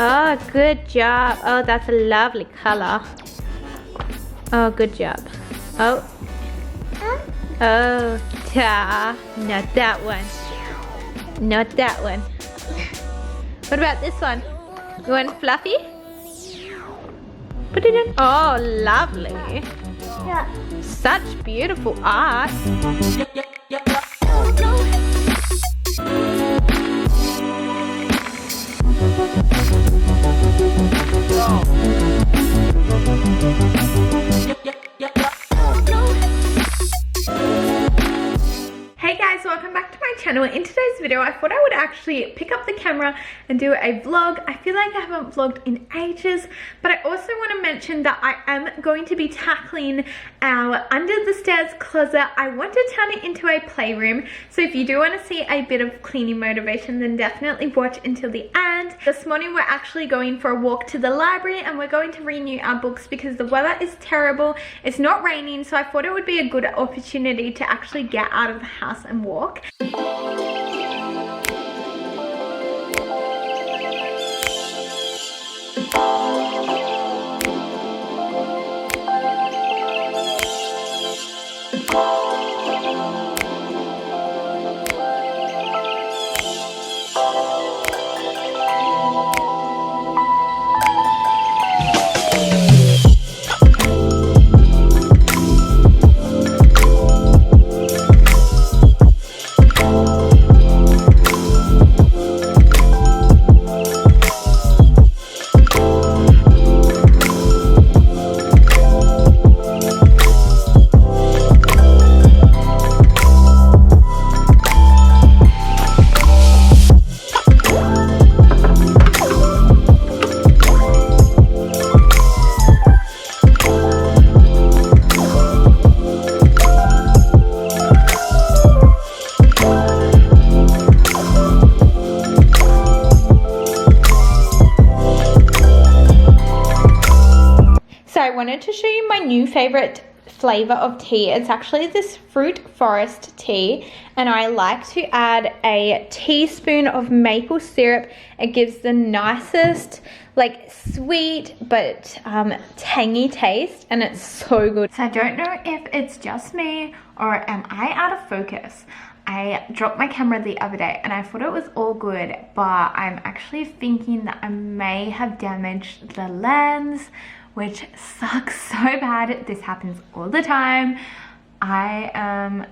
Oh, good job. Oh, that's a lovely color. Oh, good job. Oh. Oh, ta. Not that one. Not that one. What about this one? You want fluffy? Put it in. Oh, lovely. Yeah. Such beautiful art. Hey guys, welcome back to my channel. In today's video I thought I would actually pick up the camera and do a vlog. I feel like I haven't vlogged in ages, but I also want to mention that I am going to be tackling our under the stairs closet. I want to turn it into a playroom, so if you do want to see a bit of cleaning motivation, then definitely watch until the end. This morning we're actually going for a walk to the library and we're going to renew our books because the weather is terrible. It's not raining, so I thought it would be a good opportunity to actually get out of the house and walk. So I wanted to show you my new favorite flavor of tea. It's actually this fruit forest tea, and I like to add a teaspoon of maple syrup. It gives the nicest, like, sweet but tangy taste, and it's so good. So I don't know if it's just me or am I out of focus. I dropped my camera the other day and I thought it was all good, but I'm actually thinking that I may have damaged the lens, which sucks so bad. This happens all the time. I'm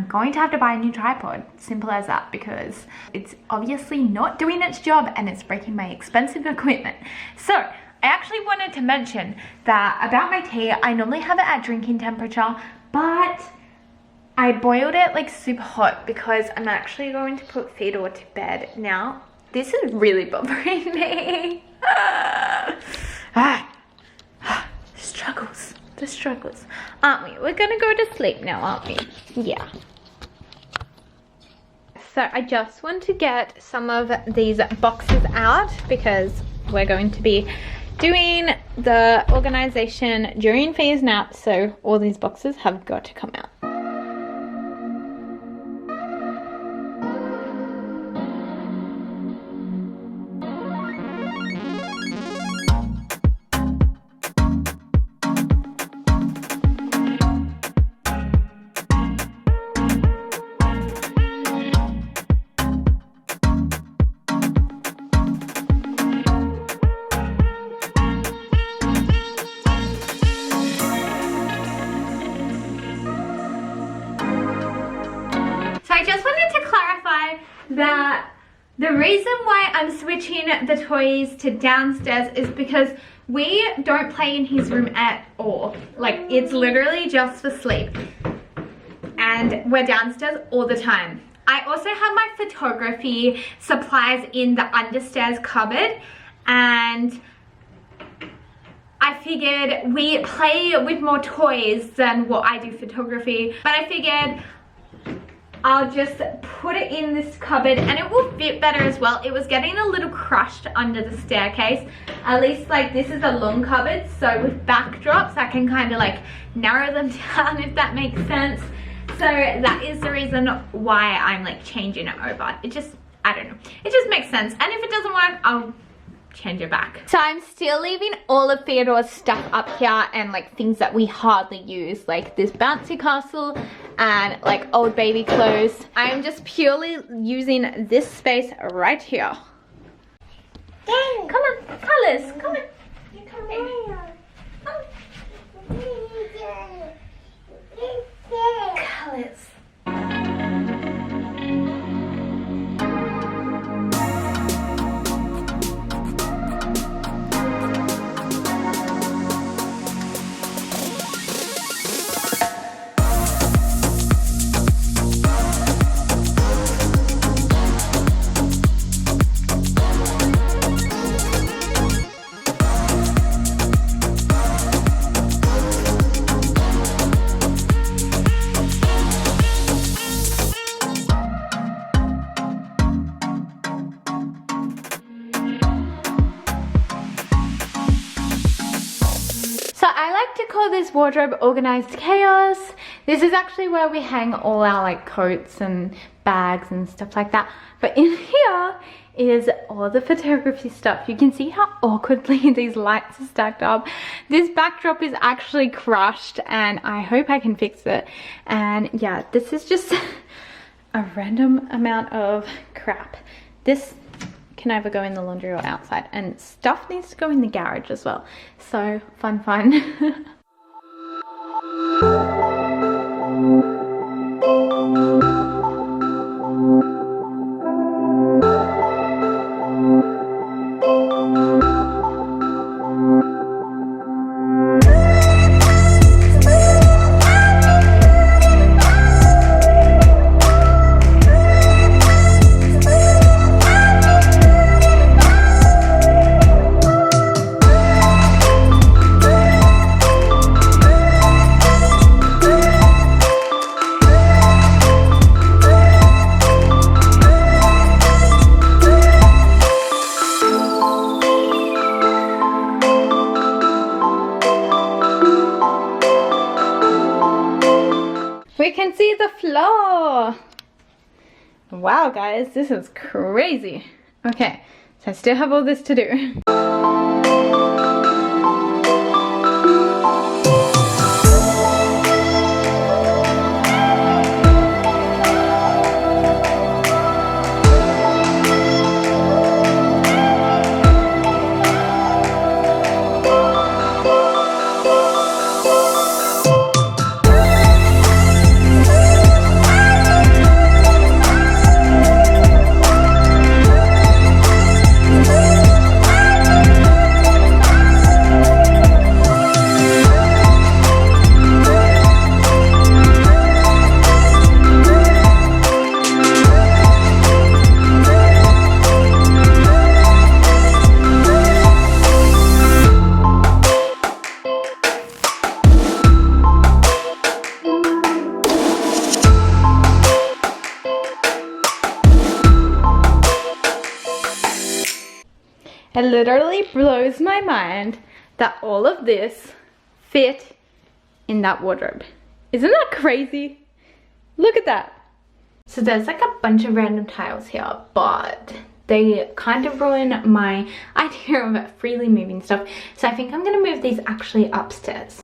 going to have to buy a new tripod, simple as that, because it's obviously not doing its job and it's breaking my expensive equipment. So I actually wanted to mention that about my tea, I normally have it at drinking temperature, but I boiled it like super hot because I'm actually going to put Theodore to bed now. This is really bothering me. The struggles, aren't we? We're gonna go to sleep now, aren't we? Yeah. So I just want to get some of these boxes out because we're going to be doing the organization during phase nap, so all these boxes have got to come out. I just wanted to clarify that The reason why I'm switching the toys to downstairs is because we don't play in his room at all. Like, it's literally just for sleep. And we're downstairs all the time. I also have my photography supplies in the understairs cupboard, and I figured we play with more toys than what I do photography, but I figured I'll just put it in this cupboard and it will fit better as well. It was getting a little crushed under the staircase. At least, like, this is a long cupboard, so with backdrops I can kind of like narrow them down, if that makes sense. So that is the reason why I'm like changing it over. It just, I don't know, it just makes sense. And if it doesn't work, I'll change it back. So I'm still leaving all of Theodore's stuff up here and like things that we hardly use, like this bouncy castle and like old baby clothes. I'm just purely using this space right here. Come on, Alice, come on. You come in. Alice. This wardrobe organized chaos. This is actually where we hang all our like coats and bags and stuff like that, but in here is all the photography stuff. You can see how awkwardly these lights are stacked up. This backdrop is actually crushed and I hope I can fix it. And yeah, this is just a random amount of crap. This can either go in the laundry or outside, and stuff needs to go in the garage as well. So fun. We can see the floor. Wow, guys, this is crazy. Okay, so I still have all this to do. It literally blows my mind that all of this fit in that wardrobe. Isn't that crazy? Look at that. So there's like a bunch of random tiles here, but they kind of ruin my idea of freely moving stuff. So I think I'm gonna move these actually upstairs.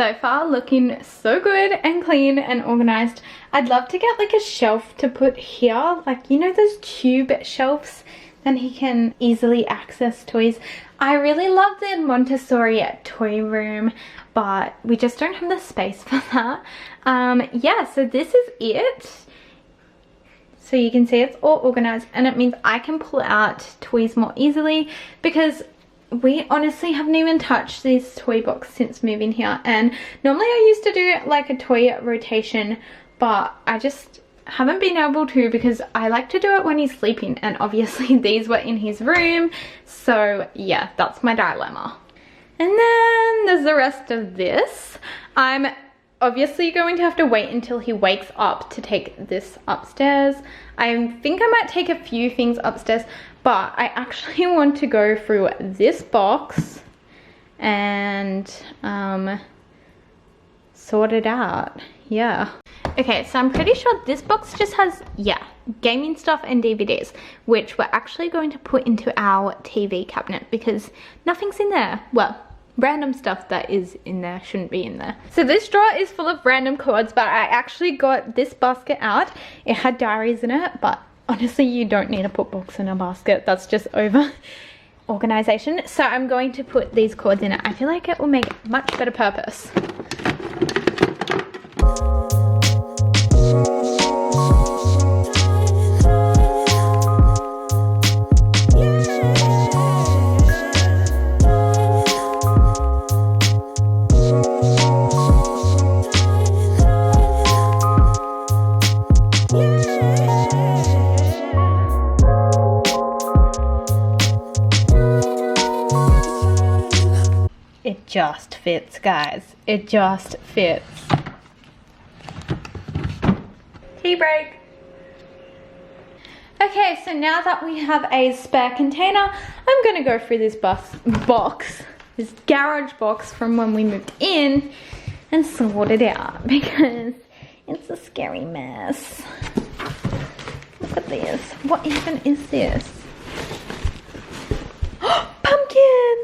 so far looking so good and clean and organized. I'd love to get like a shelf to put here, like you know those tube shelves, then he can easily access toys. I really love the Montessori toy room, but we just don't have the space for that. Yeah, so this is it. So you can see it's all organized, and it means I can pull out toys more easily, because we honestly haven't even touched this toy box since moving here. And normally I used to do like a toy rotation, but I just haven't been able to, because I like to do it when he's sleeping, and obviously these were in his room. So yeah, that's my dilemma. And then there's the rest of this. I'm obviously going to have to wait until he wakes up to take this upstairs. I think I might take a few things upstairs, but I actually want to go through this box and sort it out. Yeah. Okay, so I'm pretty sure this box just has, yeah, gaming stuff and DVDs, which we're actually going to put into our TV cabinet because nothing's in there. Well, random stuff that is in there shouldn't be in there. So this drawer is full of random cords, but I actually got this basket out. It had diaries in it, but honestly you don't need to put books in a basket. That's just over organization. So I'm going to put these cords in it. I feel like it will make much better purpose. It just fits, guys. It just fits. Tea break. Okay, so now that we have a spare container, I'm gonna go through this this garage box from when we moved in and sort it out, because it's a scary mess. Look at this. What even is this? Pumpkin!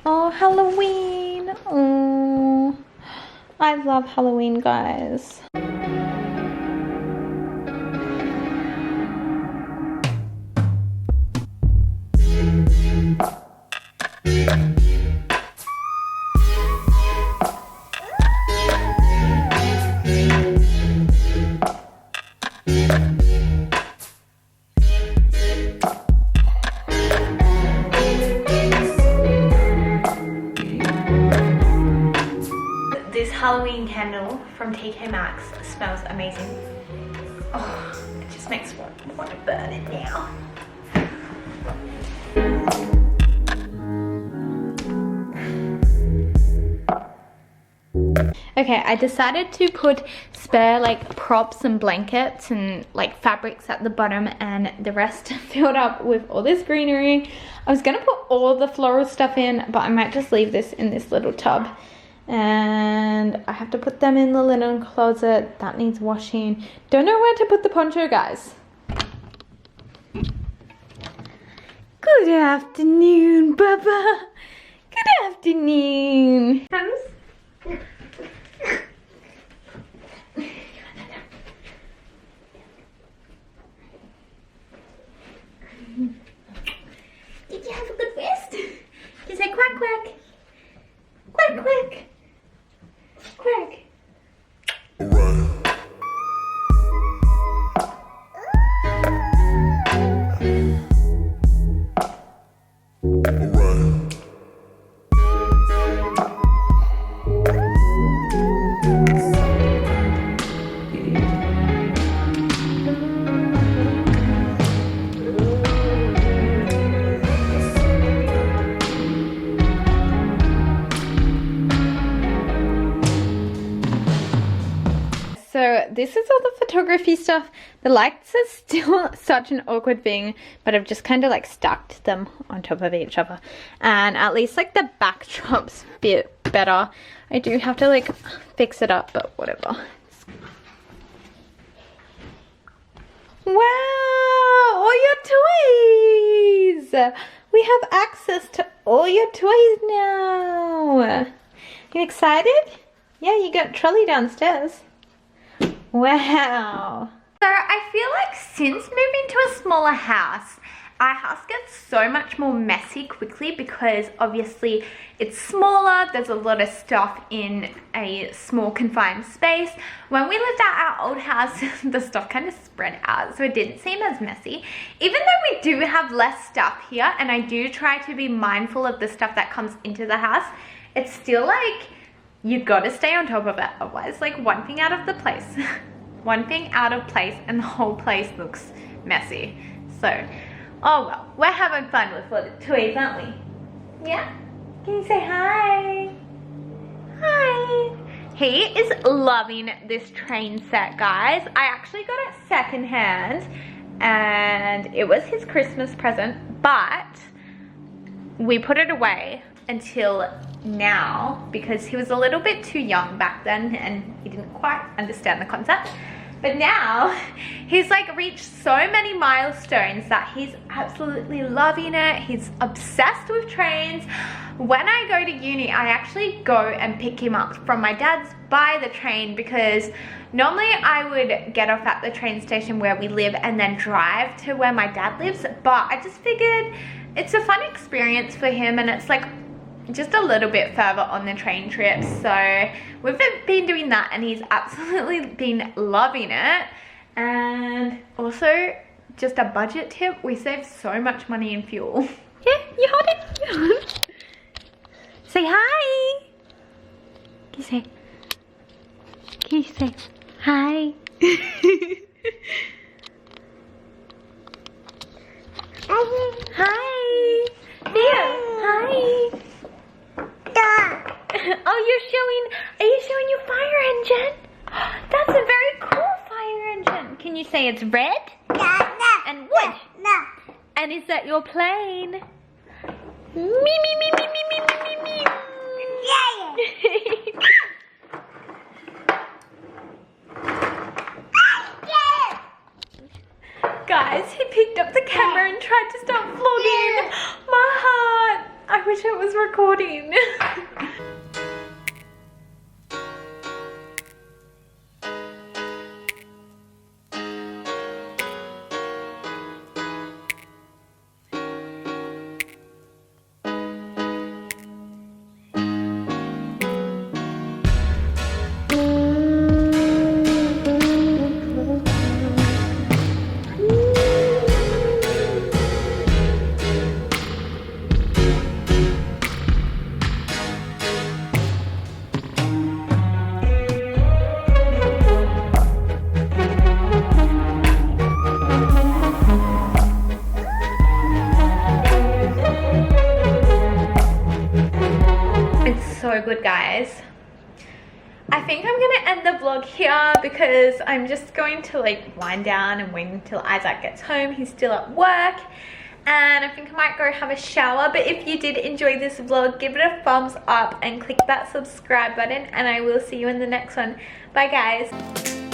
Oh, Halloween. Oh, I love Halloween, guys. Halloween candle from TK Maxx smells amazing. Oh, it just makes me want to burn it now. Okay, I decided to put spare like props and blankets and like fabrics at the bottom, and the rest filled up with all this greenery. I was gonna put all the floral stuff in, but I might just leave this in this little tub. And I have to put them in the linen closet. That needs washing. Don't know where to put the poncho, guys. Good afternoon, Bubba. Good afternoon. Did you have a good rest? You say quack quack. Quack quack. Quack. So this is all the photography stuff. The lights are still such an awkward thing, but I've just kind of like stacked them on top of each other. And at least like the backdrop's a bit better. I do have to like fix it up, but whatever. Wow, all your toys! We have access to all your toys now. You excited? Yeah, you got trolley downstairs. Wow. So I feel like since moving to a smaller house, our house gets so much more messy quickly because obviously it's smaller, there's a lot of stuff in a small confined space. When we lived at our old house, the stuff kind of spread out, so it didn't seem as messy. Even though we do have less stuff here, and I do try to be mindful of the stuff that comes into the house, it's still like, you gotta stay on top of it, otherwise like one thing out of the place. One thing out of place and the whole place looks messy. So, oh well, we're having fun with little toys, aren't we? Yeah? Can you say hi? Hi. He is loving this train set, guys. I actually got it secondhand and it was his Christmas present, but we put it away until now because he was a little bit too young back then and he didn't quite understand the concept. But now he's like reached so many milestones that he's absolutely loving it. He's obsessed with trains. When I go to uni, I actually go and pick him up from my dad's by the train because normally I would get off at the train station where we live and then drive to where my dad lives. But I just figured it's a fun experience for him and it's like just a little bit further on the train trip, so we've been doing that and he's absolutely been loving it. And also, just a budget tip, we save so much money in fuel. Yeah, you hold it, you hold it. Say hi. Can you say hi? Hi. Theo, hi. Oh, are you showing your fire engine? That's a very cool fire engine. Can you say it's red? No. And wood? No. And is that your plane? Me, me, me, me, me, me, me, me, me. Yeah. Guys, he picked up the camera and tried to start vlogging. My heart. I wish it was recording. So good, guys. I think I'm gonna end the vlog here because I'm just going to like wind down and wait until Isaac gets home. He's still at work and I think I might go have a shower. But if you did enjoy this vlog, give it a thumbs up and click that subscribe button and I will see you in the next one. Bye, guys.